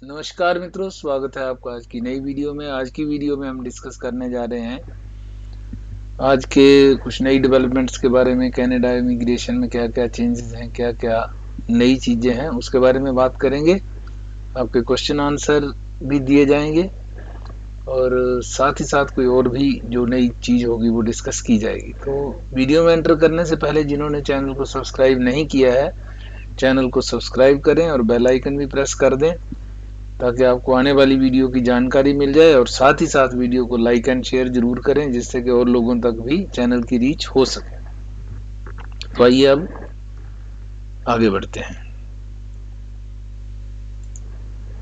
नमस्कार मित्रों, स्वागत है आपका आज की नई वीडियो में। आज की वीडियो में हम डिस्कस करने जा रहे हैं आज के कुछ नई डेवलपमेंट्स के बारे में। कनाडा इमिग्रेशन में क्या क्या चेंजेस हैं, क्या क्या नई चीज़ें हैं, उसके बारे में बात करेंगे। आपके क्वेश्चन आंसर भी दिए जाएंगे और साथ ही साथ कोई और भी जो नई चीज़ होगी वो डिस्कस की जाएगी। तो वीडियो में एंटर करने से पहले जिन्होंने चैनल को सब्सक्राइब नहीं किया है, चैनल को सब्सक्राइब करें और बेल आइकन भी प्रेस कर दें ताकि आपको आने वाली वीडियो की जानकारी मिल जाए। और साथ ही साथ वीडियो को लाइक एंड शेयर जरूर करें जिससे कि और लोगों तक भी चैनल की रीच हो सके। तो आइए अब आगे बढ़ते हैं।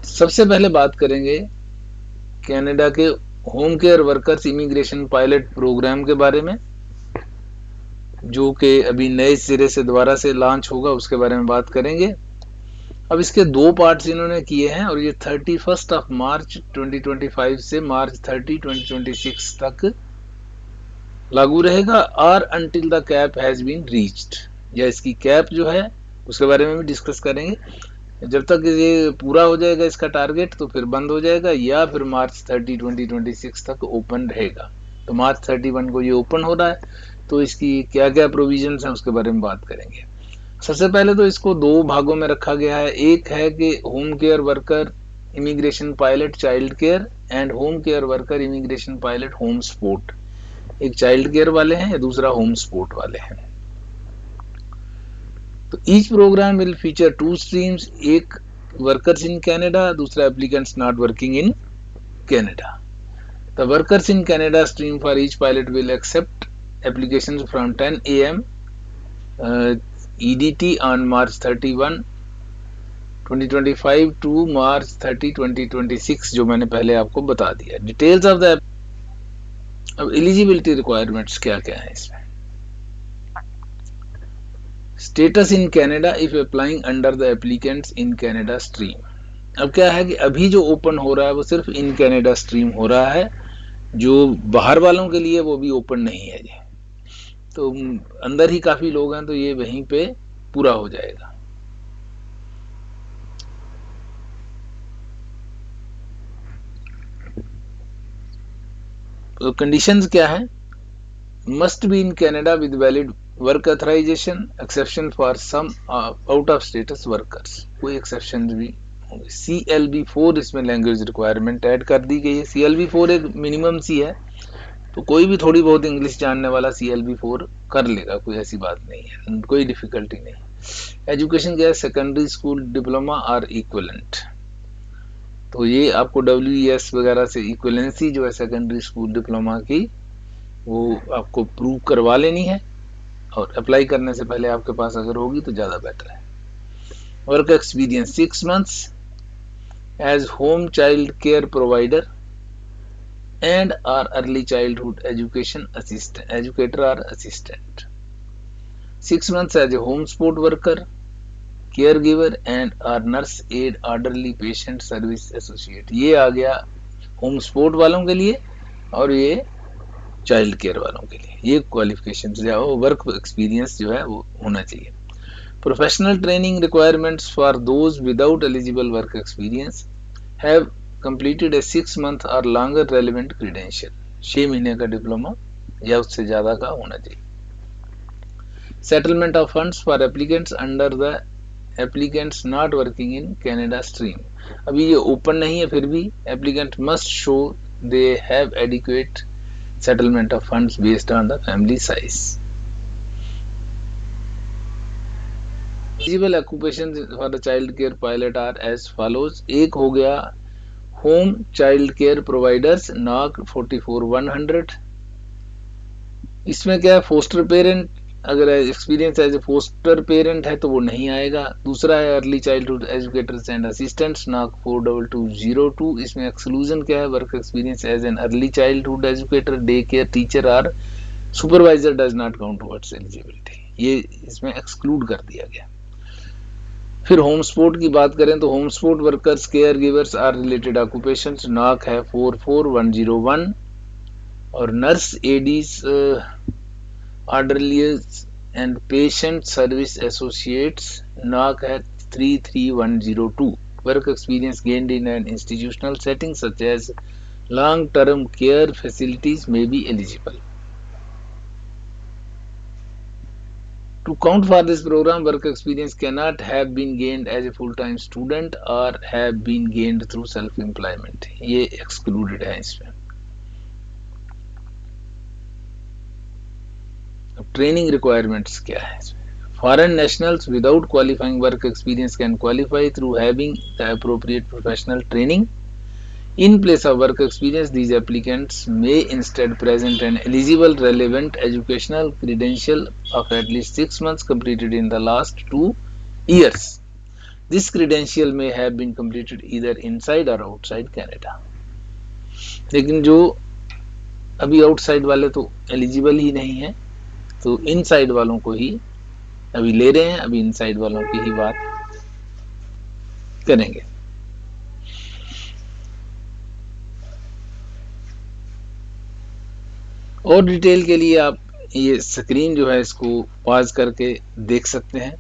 सबसे पहले बात करेंगे कनाडा के home care workers immigration pilot program के बारे में, जो कि अभी नए सिरे से दोबारा से लॉन्च होगा, उसके बारे में बात करेंगे। अब इसके दो पार्ट्स इन्होंने किए हैं और ये 31 मार्च 2025 से मार्च 30, 2026 तक लागू रहेगा। और until the cap has been reached, या इसकी कैप जो है उसके बारे में भी डिस्कस करेंगे। जब तक ये पूरा हो जाएगा इसका टारगेट तो फिर बंद हो जाएगा, या फिर मार्च 30, 2026 तक ओपन रहेगा। तो मार्च 31 को ये ओपन हो रहा है, तो इसकी क्या क्या प्रोविजंस हैं उसके बारे में बात करेंगे। सबसे पहले तो इसको दो भागों में रखा गया है। एक है कि home care worker immigration pilot child care and home care worker immigration pilot home support. एक चाइल्ड केयर वाले हैं या दूसरा होम सपोर्ट वाले हैं। तो each program will feature two streams, एक वर्कर्स इन कनाडा, दूसरा applicants not working in Canada. The workers in Canada stream for each pilot will accept applications from 10 a.m. EDT on March 31, 2025 to March 30, 2026, जो मैंने पहले आपको बता दिया। Details of the अब eligibility requirements क्या क्या है इसमें। Status in Canada if applying under the applicants in Canada stream. अब क्या है कि अभी जो ओपन हो रहा है वो सिर्फ इन कनाडा स्ट्रीम हो रहा है, जो बाहर वालों के लिए वो भी ओपन नहीं है जी। तो अंदर ही काफी लोग हैं तो ये वहीं पे पूरा हो जाएगा। तो कंडीशंस क्या है? Must be in Canada with valid work authorization, exception for some out of status workers, कोई एक्सेप्शन भी होंगे। CLB4 इसमें लैंग्वेज रिक्वायरमेंट ऐड कर दी गई है। CLB4 एक मिनिमम सी है, तो कोई भी थोड़ी बहुत इंग्लिश जानने वाला CLB4 कर लेगा, कोई ऐसी बात नहीं है, कोई डिफिकल्टी नहीं। एजुकेशन क्या है? सेकेंडरी स्कूल डिप्लोमा और इक्विवेलेंट। तो ये आपको WES वगैरह से इक्विवेलेंसी जो है सेकेंडरी स्कूल डिप्लोमा की, वो आपको प्रूव करवा लेनी है और अप्लाई करने से पहले आपके पास अगर होगी तो ज़्यादा बेटर है। Work experience 6 months age home child care provider and or early childhood education assistant, educator or assistant. 6 months as a home support worker, caregiver and or nurse aid orderly patient service associate। ये आ गया home support वालों के लिए और ये child care वालों के लिए। ये क्वालिफिकेशन जो है वर्क एक्सपीरियंस जो है वो होना चाहिए। Professional training requirements for those without eligible work experience have completed a 6 month or longer relevant credential। 6 महीने का डिप्लोमा या उससे ज्यादा का होना चाहिए। Settlement of funds for applicants under the applicants not working in Canada stream. अभी ये ओपन नहीं है, फिर भी applicant must show they have adequate settlement of funds based on the family size. Eligible occupation for the child care pilot are as follows. एक हो गया home child care providers, NOC 44-100। इसमें क्या है? फोस्टर पेरेंट, अगर experience as a foster parent है तो वो नहीं आएगा। दूसरा है early childhood educators and assistants, NOC 42202। इसमें एक्सक्लूजन क्या है? Work experience as an early childhood educator, day care teacher और supervisor does not count towards eligibility. ये इसमें एक्सक्लूड कर दिया गया। फिर होम सपोर्ट की बात करें तो home support workers care givers are related occupations, NOC है 44101। और nurse aides orderlies and patient service associates, NOC है 33102। work experience gained in an institutional setting such as long-term care facilities may be eligible. To count for this program, work experience cannot have been gained as a full-time student or have been gained through self-employment. ये excluded है इसमें. अब training requirements क्या है इसमें? Foreign nationals without qualifying work experience can qualify through having the appropriate professional training. In place of work experience, these applicants may instead present an eligible relevant educational credential of at least 6 months completed in the last 2 years. This credential may have been completed either inside or outside Canada. लेकिन जो अभी outside वाले तो eligible ही नहीं है, तो inside वालों को ही अभी ले रहे हैं, अभी इनसाइड वालों की ही बात करेंगे. और डिटेल के लिए आप ये स्क्रीन जो है इसको पॉज करके देख सकते हैं.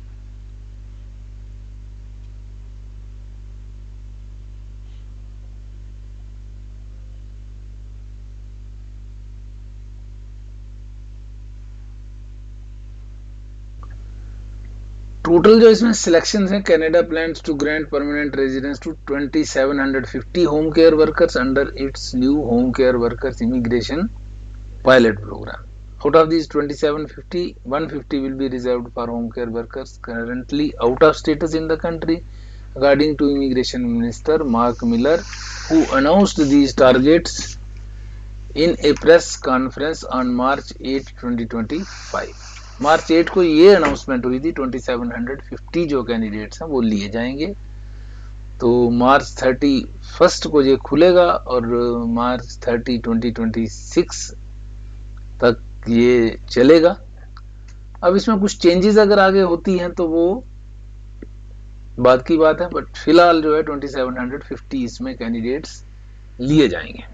टोटल जो इसमें सिलेक्शन है, Canada plans to grant permanent residence to 2750 home care workers under its new home care workers immigration pilot program. Out of these 2750, 150 will be reserved for home care workers currently out of status in the country, according to Immigration Minister Mark Miller, who announced these targets in a press conference on March 8, 2025. मार्च 8 को ये announcement हुई थी 2750 जो candidates हैं वो लिए जाएंगे. तो मार्च 31 को ये खुलेगा और मार्च 30, 2026 तक ये चलेगा. अब इसमें कुछ चेंजेस अगर आगे होती हैं तो वो बात की बात है, बट फिलहाल जो है 2750 इसमें कैंडिडेट्स लिए जाएंगे.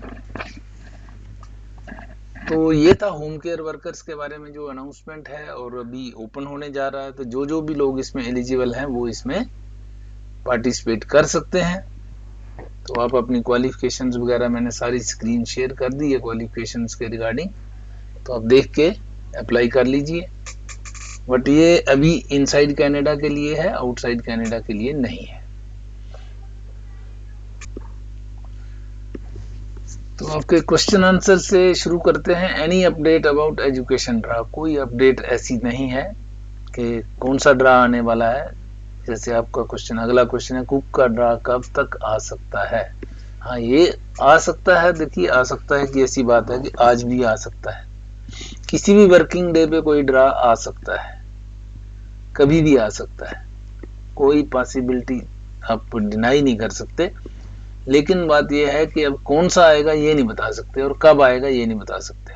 तो ये था होम केयर वर्कर्स के बारे में जो अनाउंसमेंट है और अभी ओपन होने जा रहा है. तो जो भी लोग इसमें एलिजिबल हैं वो इसमें पार्टिसिपेट कर सकते हैं. तो आप अपनी क्वालिफिकेशंस वगैरह मैंने सारी स्क्रीन शेयर कर दी है क्वालिफिकेशंस के रिगार्डिंग, तो आप देख के अप्लाई कर लीजिए. बट ये अभी इनसाइड कनाडा के लिए है, आउटसाइड कनाडा के लिए नहीं है. तो आपके क्वेश्चन आंसर से शुरू करते हैं. Any update about education draw? कोई अपडेट ऐसी नहीं है कि कौन सा ड्रा आने वाला है. जैसे आपका क्वेश्चन, अगला क्वेश्चन है कुक का ड्रा कब तक आ सकता है? हाँ, ये आ सकता है. देखिए, आ सकता है कि ऐसी बात है कि आज भी आ सकता है, किसी भी वर्किंग डे पे कोई ड्रा आ सकता है, कभी भी आ सकता है. कोई पॉसिबिलिटी आप डिनाई नहीं कर सकते. लेकिन बात यह है कि अब कौन सा आएगा ये नहीं बता सकते और कब आएगा ये नहीं बता सकते.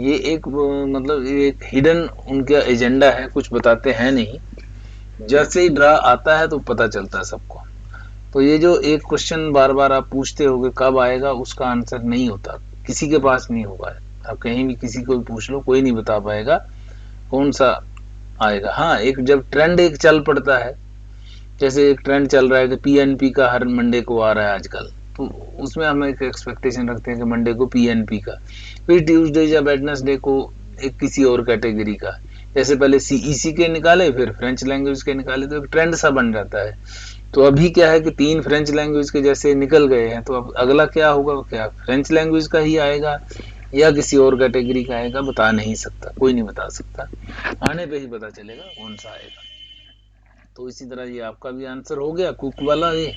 ये एक मतलब एक हिडन उनका एजेंडा है, कुछ बताते हैं नहीं. जैसे ही ड्रा आता है तो पता चलता है सबको. तो ये जो एक क्वेश्चन बार बार आप पूछते होगे कब आएगा, उसका आंसर नहीं होता, किसी के पास नहीं होगा. आप कहीं भी किसी को भी पूछ लो, कोई नहीं बता पाएगा कौन सा आएगा. हाँ, एक जब ट्रेंड एक चल पड़ता है, जैसे एक ट्रेंड चल रहा है कि पीएनपी का हर मंडे को आ रहा है आजकल, तो उसमें हम एक एक्सपेक्टेशन रखते हैं कि मंडे को पीएनपी का, फिर ट्यूसडे या वेडनेसडे को एक किसी और कैटेगरी का. जैसे पहले सीईसी के निकाले, फिर फ्रेंच लैंग्वेज के निकाले, तो एक ट्रेंड सा बन जाता है. तो अभी क्या है कि 3 फ्रेंच लैंग्वेज के जैसे निकल गए हैं, तो अब अगला क्या होगा? क्या फ्रेंच लैंग्वेज का ही आएगा या किसी और कैटेगरी का आएगा? बता नहीं सकता, कोई नहीं बता सकता. आने पे ही पता चलेगा कौन सा आएगा. तो इसी तरह ये आपका भी आंसर हो गया कुक वाला. ये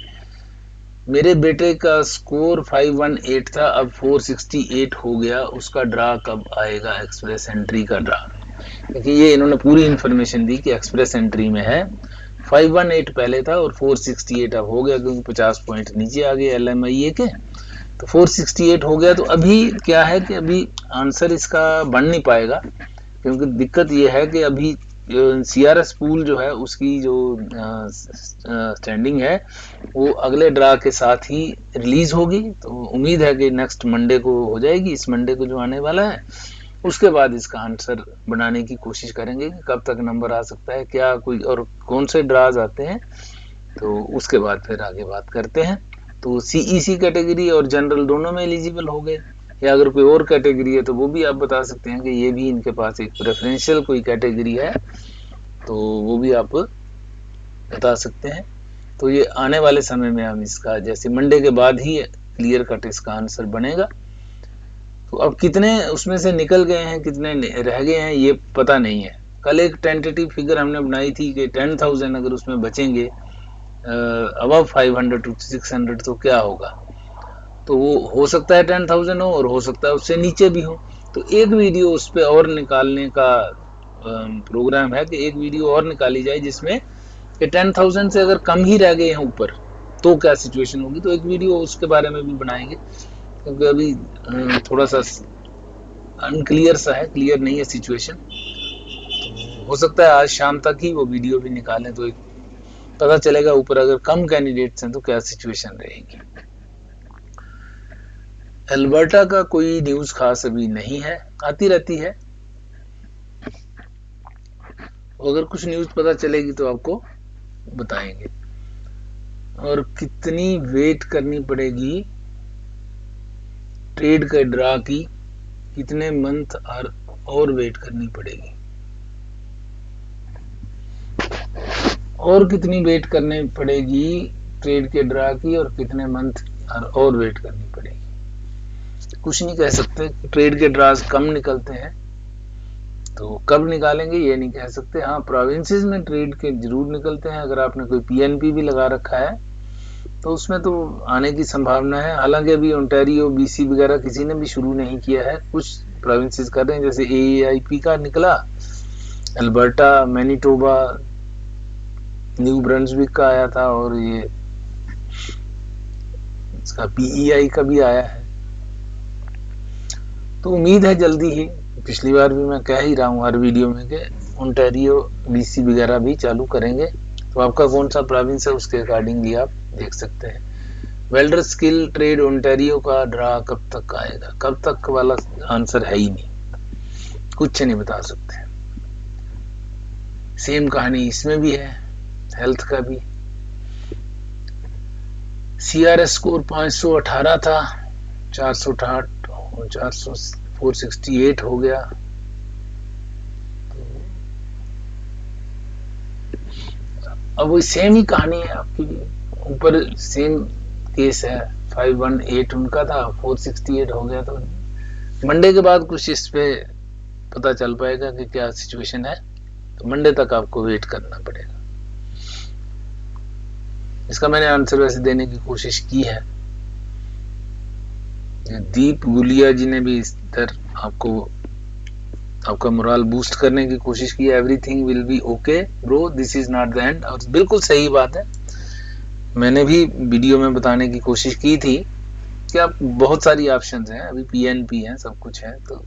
मेरे बेटे का स्कोर 518 था, अब 468 हो गया. उसका ड्रा कब आएगा? एक्सप्रेस एंट्री का ड्रा. क्योंकि ये इन्होंने पूरी इंफॉर्मेशन दी कि एक्सप्रेस एंट्री में है. 518 पहले था और 468 अब हो गया, क्योंकि 50 पॉइंट नीचे आ गए LMIA के, तो 468 हो गया. तो अभी क्या है कि अभी आंसर इसका बन नहीं पाएगा, क्योंकि दिक्कत ये है कि अभी CRS पूल जो है उसकी जो स्टैंडिंग है वो अगले ड्रा के साथ ही रिलीज होगी. तो उम्मीद है कि नेक्स्ट मंडे को हो जाएगी, इस मंडे को जो आने वाला है. उसके बाद इसका आंसर बनाने की कोशिश करेंगे कि कब तक नंबर आ सकता है, क्या कोई और कौन से ड्राज आते हैं, तो उसके बाद फिर आगे बात करते हैं। तो सीईसी कैटेगरी और जनरल दोनों में एलिजिबल हो गए, या अगर कोई और कैटेगरी है तो वो भी आप बता सकते हैं कि ये भी इनके पास एक प्रेफरेंशियल कोई कैटेगरी है, तो वो भी आप बता सकते हैं। तो ये आने वाले समय में हम इसका, जैसे मंडे के बाद ही क्लियर कट इसका आंसर बनेगा। तो अब कितने उसमें से निकल गए हैं, कितने रह गए हैं, ये पता नहीं है। कल एक टेंटेटिव फिगर हमने बनाई थी कि 10,000 अगर उसमें बचेंगे अबव 500 टू 600 तो क्या होगा। तो वो हो सकता है 10,000 हो और हो सकता है उससे नीचे भी हो। तो एक वीडियो उस पर और निकालने का प्रोग्राम है कि एक वीडियो और निकाली जाए जिसमें कि 10,000 से अगर कम ही रह गए हैं ऊपर तो क्या सिचुएशन होगी। तो एक वीडियो उसके बारे में भी बनाएंगे, क्योंकि अभी थोड़ा सा अनक्लियर सा है, क्लियर नहीं है सिचुएशन। तो हो सकता है आज शाम तक ही वो वीडियो भी निकालें तो एक पता चलेगा ऊपर अगर कम कैंडिडेट्स हैं तो क्या सिचुएशन रहेगी। अल्बर्टा का कोई न्यूज खास अभी नहीं है, आती रहती है, अगर कुछ न्यूज पता चलेगी तो आपको बताएंगे। और कितनी वेट करनी पड़ेगी ट्रेड के ड्रा की, कितने मंथ और वेट करनी पड़ेगी, और कितनी वेट करनी पड़ेगी ट्रेड के ड्रा की, और कितने मंथ और वेट करनी पड़ेगी। कुछ नहीं कह सकते, ट्रेड के ड्रास कम निकलते हैं तो कब निकालेंगे ये नहीं कह सकते। हाँ, प्रोविंसेस में ट्रेड के जरूर निकलते हैं। अगर आपने कोई पीएनपी भी लगा रखा है तो उसमें तो आने की संभावना है। हालांकि अभी ओंटारियो, बीसी वगैरह किसी ने भी शुरू नहीं किया है, कुछ प्रोविंसेस कर रहे हैं, जैसे एआईपी का निकला, अल्बर्टा, मैनिटोबा, न्यू ब्रंसविक का आया था, और ये इसका पीईआई का भी आया है। तो उम्मीद है जल्दी ही, पिछली बार भी मैं कह ही रहा हूँ हर वीडियो में कि ओंटारियो, बीसी वगैरह भी चालू करेंगे। तो आपका कौन सा प्रोविंस है उसके अकॉर्डिंगली आप देख सकते हैं। वेल्डर स्किल ट्रेड ओंटारियो का ड्रा कब तक आएगा, कब तक वाला आंसर है ही नहीं, कुछ नहीं बता सकते। सेम कहानी इसमें भी है, हेल्थ का भी। सीआरएस स्कोर 518 था, 468 और 468 हो गया। अब वो सेम ही कहानी है आपकी, ऊपर सेम केस है, 518 उनका था, 468 हो गया। तो मंडे के बाद कुछ इस पे पता चल पाएगा कि क्या सिचुएशन है। तो मंडे तक आपको वेट करना पड़ेगा। इसका मैंने आंसर वैसे देने की कोशिश की है। दीप गुलिया जी ने भी इस तरह आपका मोरल बूस्ट करने की कोशिश की। Everything will be okay bro, this is not the end. और बिल्कुल सही बात है, मैंने भी वीडियो में बताने की कोशिश की थी कि आप बहुत सारी ऑप्शंस हैं, अभी पीएनपी है, सब कुछ है, तो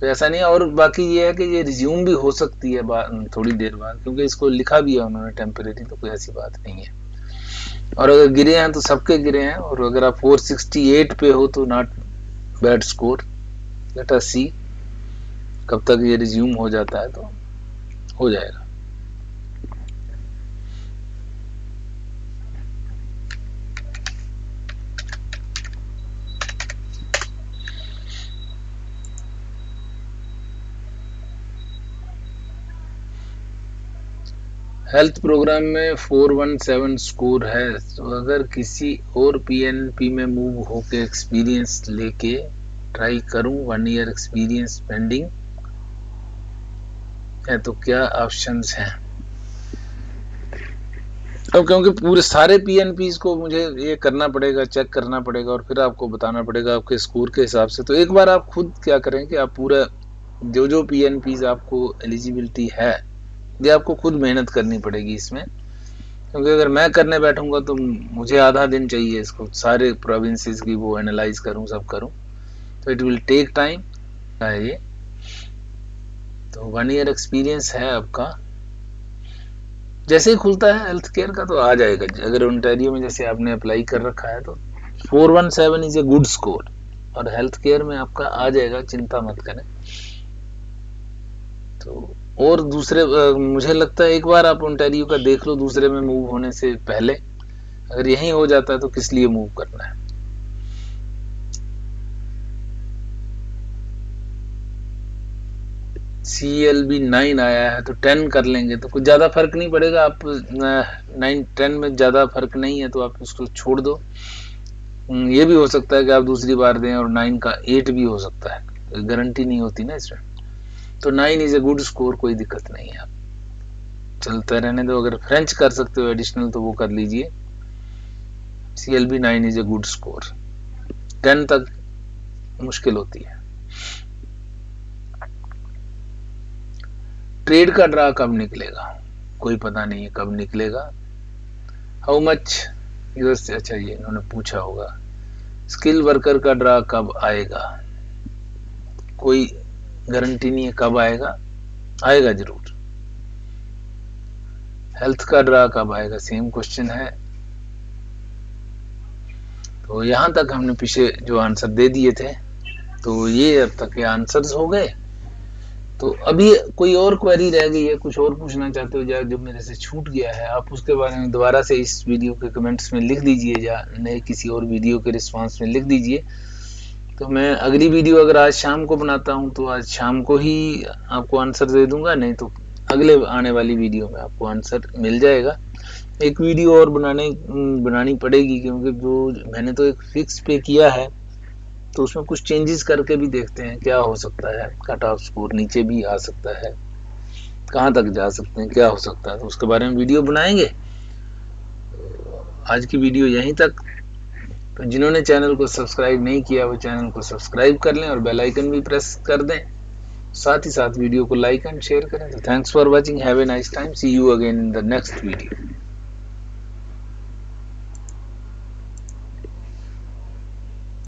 ऐसा नहीं है। और बाकी ये है कि ये रिज्यूम भी हो सकती है थोड़ी देर बाद, क्योंकि इसको लिखा भी है उन्होंने टेम्परेरी, तो कोई ऐसी बात नहीं है। और अगर गिरे हैं तो सबके गिरे हैं, और अगर आप 468 पे हो तो not bad score. Let us see कब तक ये रिज्यूम हो जाता है, तो हो जाएगा। हेल्थ प्रोग्राम में 417 स्कोर है, तो अगर किसी और पीएनपी में मूव होके एक्सपीरियंस लेके ट्राई करूं, 1 ईयर एक्सपीरियंस पेंडिंग है, तो क्या ऑप्शंस हैं। अब क्योंकि पूरे सारे पीएनपीज को मुझे ये करना पड़ेगा, चेक करना पड़ेगा, और फिर आपको बताना पड़ेगा आपके स्कोर के हिसाब से। तो एक बार आप खुद क्या करें कि आप पूरा जो पीएनपीज आपको एलिजिबिलिटी है, ये आपको खुद मेहनत करनी पड़ेगी इसमें, क्योंकि अगर मैं करने बैठूंगा तो मुझे आधा दिन चाहिए इसको, सारे प्रोविंसेस की वो एनालाइज करूं, सब करूं, तो इट विल टेक टाइम है ये। तो 1 ईयर एक्सपीरियंस है आपका, जैसे ही खुलता है हेल्थ केयर का तो आ जाएगा। अगर ओंटारियो में जैसे आपने अप्लाई कर रखा है तो 417 इज ए गुड स्कोर, और हेल्थ केयर में आपका आ जाएगा, चिंता मत करें। तो और दूसरे मुझे लगता है एक बार आप ओंटारियो का देख लो दूसरे में मूव होने से पहले, अगर यहीं हो जाता है तो किस लिए मूव करना है। CLB 9 आया है तो 10 कर लेंगे तो कुछ ज़्यादा फर्क नहीं पड़ेगा। आप 9-10 में ज़्यादा फर्क नहीं है तो आप उसको छोड़ दो। ये भी हो सकता है कि आप दूसरी बार दें और 9 का 8 भी हो सकता है, गारंटी नहीं होती ना इसमें। तो 9 इज ए गुड स्कोर, कोई दिक्कत नहीं है, आप चलते रहने दो। अगर फ्रेंच कर सकते हो एडिशनल तो वो कर लीजिए। CLB 9 is a good score, 10 तक मुश्किल होती है। ट्रेड का ड्रा कब निकलेगा, कोई पता नहीं है कब निकलेगा। हाउ मच यूएस, अच्छा ये इन्होंने पूछा होगा। स्किल वर्कर का ड्रा कब आएगा, कोई गारंटी नहीं है कब आएगा, आएगा जरूर। हेल्थ का ड्रा कब आएगा, सेम क्वेश्चन है। तो यहां तक हमने पीछे जो आंसर दे दिए थे, तो ये अब तक के आंसर्स हो गए। तो अभी कोई और क्वेरी रह गई है, कुछ और पूछना चाहते हो या जो मेरे से छूट गया है, आप उसके बारे में दोबारा से इस वीडियो के कमेंट्स में लिख दीजिए या नए किसी और वीडियो के रिस्पांस में लिख दीजिए। तो मैं अगली वीडियो अगर आज शाम को बनाता हूं तो आज शाम को ही आपको आंसर दे दूंगा, नहीं तो अगले आने वाली वीडियो में आपको आंसर मिल जाएगा। एक वीडियो और बनानी पड़ेगी क्योंकि जो मैंने तो एक फिक्स पे किया है तो उसमें कुछ चेंजेस करके भी देखते हैं क्या हो सकता है। कट ऑफ स्कोर नीचे भी आ सकता है, कहाँ तक जा सकते हैं, क्या हो सकता है, तो उसके बारे में वीडियो बनाएंगे। आज की वीडियो यहीं तक। तो जिन्होंने चैनल को सब्सक्राइब नहीं किया वो चैनल को सब्सक्राइब कर लें और बेल आइकन भी प्रेस कर दें, साथ ही साथ वीडियो को लाइक एंड शेयर करें। तो thanks for watching, have a nice time, see you again in the next video.